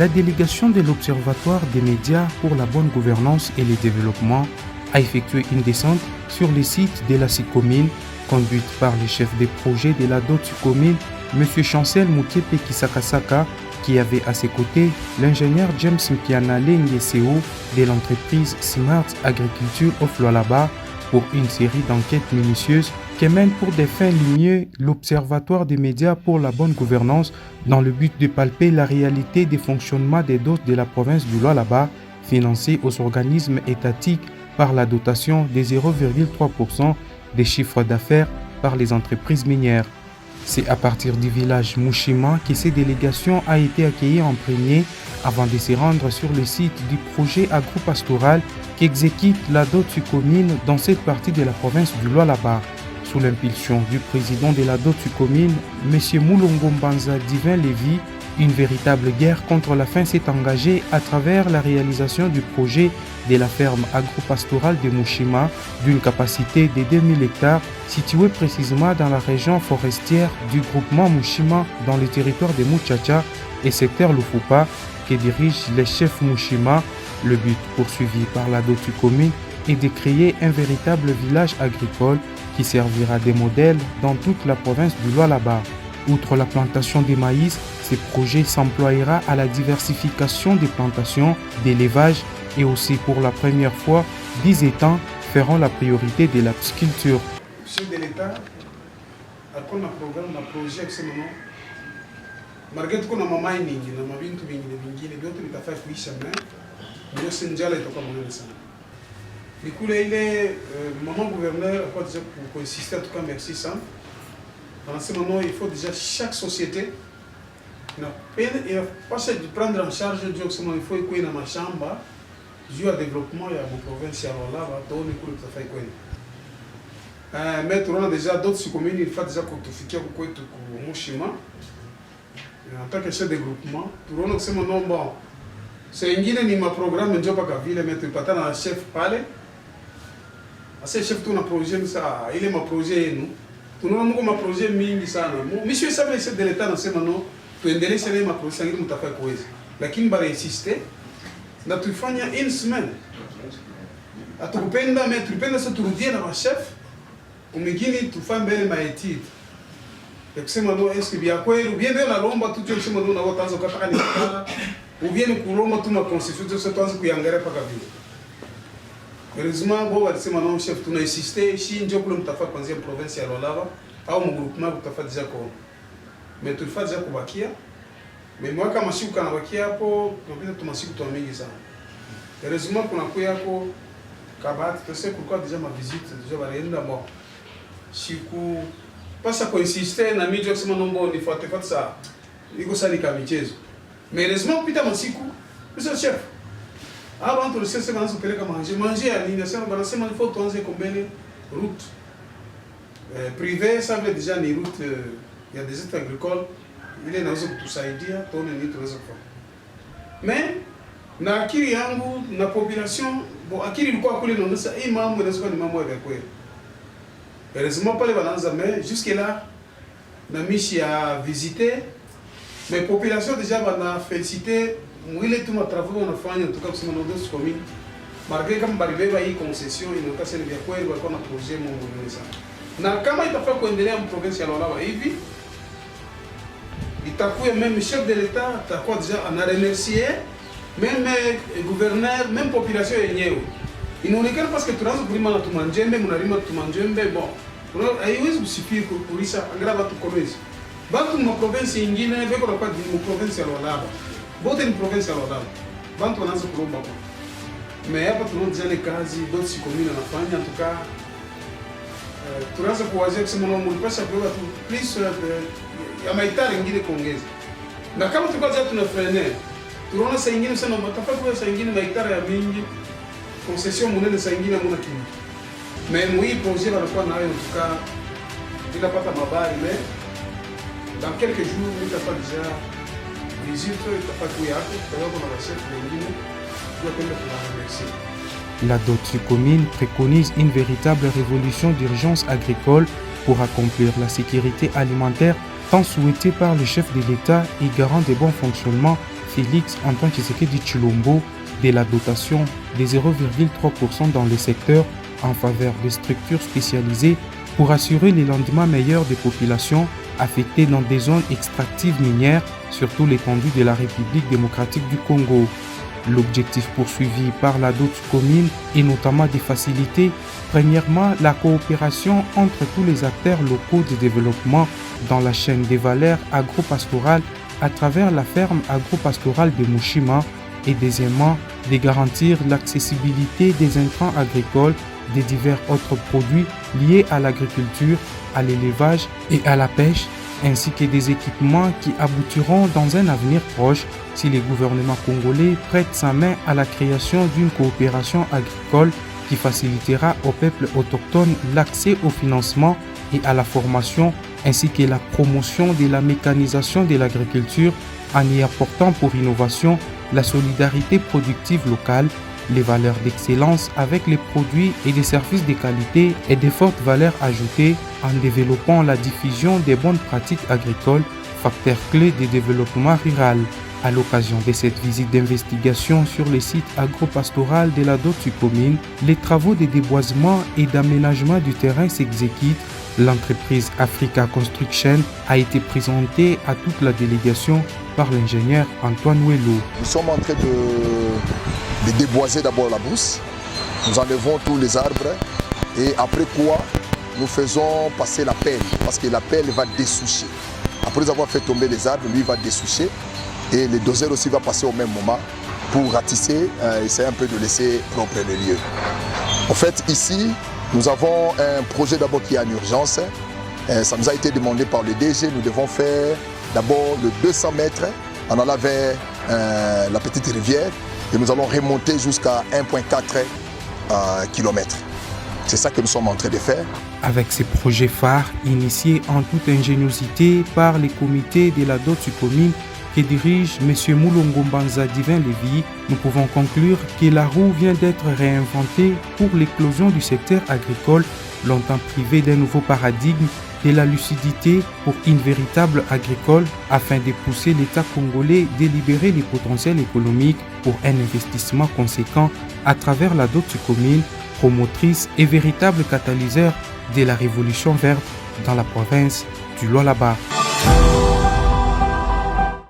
la délégation de l'Observatoire des médias pour la bonne gouvernance et le développement a effectué une descente sur les sites de la SICOMINE, conduite par le chef des projets de la SICOMINE, M. Chancel Mukepe Kisakasaka, qui avait à ses côtés l'ingénieur James Mpiana Lengeseo de l'entreprise Smart Agriculture of Lualaba pour une série d'enquêtes minutieuses qui mène pour des fins ligneuses l'Observatoire des médias pour la bonne gouvernance dans le but de palper la réalité des fonctionnements des doses de la province du Lualaba, financés aux organismes étatiques par la dotation de 0,3% des chiffres d'affaires par les entreprises minières. C'est à partir du village Mushima que cette délégation a été accueillie en premier avant de se rendre sur le site du projet agropastoral qui exécute la SICOMINE dans cette partie de la province du Lualaba. Sous l'impulsion du président de la SICOMINE, M. Moulongo Mbanza Divin Lévy, une véritable guerre contre la faim s'est engagée à travers la réalisation du projet de la ferme agropastorale de Mushima d'une capacité de 2000 hectares située précisément dans la région forestière du groupement Mushima dans le territoire de Muchacha et secteur Lufupa que dirige le chef Mushima. Le but poursuivi par la SICOMINE est de créer un véritable village agricole qui servira de modèle dans toute la province du Lualaba. Outre la plantation de maïs, ce projet s'emploiera à la diversification des plantations, d'élevage et aussi pour la première fois, 10 étangs feront la priorité de la pisciculture. Le chef de l'État a un programme, un projet avec ce moment. Malgré tout, on a un mining, on a un bintu bingine, d'autres qui ont fait kuisha mais nous sommes déjà là et on ça. Du coup, là, il est maman gouverneur, pour insister, en tout cas, merci ça. Dans ce moment, il faut déjà chaque société, il ne faut pas prendre en charge il faut que dans ma chambre, jouer à développement, il y a mon province, là, tout le coup, ça fait quoi. Mais on a déjà d'autres SICOMINE, il faut déjà que tu fasses un Mushima. En tant que chef de groupement, on a ce moment, bon, c'est un programme, je ne sais pas ville, mais tu pas dans chef palais. Ce chef de projet, il est mon projet, nous. Tout le monde a un projet, monsieur le chef de l'État, dans ce moment, tu as un ma projet, tu as fait quoi. La Kim va insister, tu fais une semaine. Tu peux se trouver dans ma chef, tu fais une étude. Est-ce que ou bien la lomba tout le monde ou bien kulomba tout ma constitution c'est toi qui engrais pas kabila. Heureusement bon c'est maintenant chef tu as insisté si ndio kule mtafa kwanzia province ya Lualaba au mgroupement utafa déjà kwa mais tu fais déjà kubakia mais moi kama siku kana bakia hapo tunapita tumasiku tu mingi sana. Heureusement kuna kwa yako kabati tu sais pourquoi déjà ma visite déjà balienda bon siku pasa kuinsister na mimi kusema nombo nifuate ça iko sali kama michezo. Mais heureusement pita masiku monsieur chef avant de se faire manger à l'initiation il faut tourner combien route privée ça veut déjà une route il y a des états agricoles il est dans tout ça idea tourner ni tout ça mais na akili yangu na population bon akili ilikuwa kule ndio sasa hii mambo inaweza ni mambo ya kweli. Heureusement pas les balances mais jusque là na mishi à visiter mais population déjà va féliciter mwile tu matrafu wanafanya tuka kusema na SICOMINE malgré kama baribeba hii concession inakuwa sasa ni kweli walikuwa na projet Mungu ni sana na kama itafaa kuendelea mu province ya Lualaba hivi itakuwa même chef de l'État atakuwa déjà ana remercier même gouverneur même population yenyewe inaonekana parce que tunaanza kulima na tumanjembe mnalima tumanjembe bon haiwezi kusifia kulisa angalau watu kolezi bado mu province nyingine beko na kwa mu province ya Lualaba bote ni province ya Lualaba bantu wanaanza kulomba kwa mais hapa tunaona kazi d'autres SICOMINE wanafanya en tout cas tunaanza kuwazia kusema na mlipasha kwa plus ya maitari nyingine kuongeza na kama tukaanza tunafanya tunaona saa nyingine sana matafaka kwa saa nyingine maitari ya mingi concession munene saa nyingine hamna kitu mais moi projet wanakuwa nayo en tout cas bila pata mabari mais dans quelques jours il t'a déjà visite t'a pas yako kwa na chef wengine kwa kwenda kuwaremercier. La SICOMINE préconise une véritable révolution d'urgence agricole pour accomplir la sécurité alimentaire tant souhaitée par le chef de l'État et garant des bons fonctionnements Félix Antoine Tshisekedi Tshilombo de la dotation de 0,3% dans les secteurs en faveur des structures spécialisées pour assurer les lendemains meilleurs des populations affectées dans des zones extractives minières sur tout l'étendue de la République démocratique du Congo. L'objectif poursuivi par la DOTS commune est notamment de faciliter, premièrement, la coopération entre tous les acteurs locaux de développement dans la chaîne des valeurs agro-pastorales à travers la ferme agro-pastorale de Mushima et deuxièmement, de garantir l'accessibilité des intrants agricoles, des divers autres produits liés à l'agriculture, à l'élevage et à la pêche, ainsi que des équipements qui aboutiront dans un avenir proche si le gouvernement congolais prête sa main à la création d'une coopération agricole qui facilitera au peuple autochtone l'accès au financement et à la formation, ainsi que la promotion de la mécanisation de l'agriculture en y apportant pour innovation la solidarité productive locale, les valeurs d'excellence avec les produits et des services de qualité et de fortes valeurs ajoutées en développant la diffusion des bonnes pratiques agricoles, facteur clé du développement rural. À l'occasion de cette visite d'investigation sur le site agro-pastoral de la DOTS commune, les travaux de déboisement et d'aménagement du terrain s'exécutent. L'entreprise Africa Construction a été présentée à toute la délégation par l'ingénieur Antoine Ouello. Nous sommes en train de déboiser d'abord la brousse. Nous enlevons tous les arbres et après quoi nous faisons passer la pelle parce que la pelle va dessoucher. Après avoir fait tomber les arbres, lui va dessoucher et le dozer aussi va passer au même moment pour ratisser, essayer un peu de laisser propre le lieu. En fait ici, nous avons un projet d'abord qui est en urgence. Ça nous a été demandé par le DG. Nous devons faire d'abord le 200 mètres en allant vers la petite rivière et nous allons remonter jusqu'à 1,4 km. C'est ça que nous sommes en train de faire. Avec ces projets phares initiés en toute ingéniosité par les comités de la DOTS commune que dirige M. Moulongo Mbanza Divin Lévy, nous pouvons conclure que la roue vient d'être réinventée pour l'éclosion du secteur agricole, longtemps privé d'un nouveau paradigme, de la lucidité pour une véritable agricole afin de pousser l'État congolais à libérer les potentiels économiques pour un investissement conséquent à travers la DOTS commune, promotrice et véritable catalyseur de la révolution verte dans la province du Lualaba.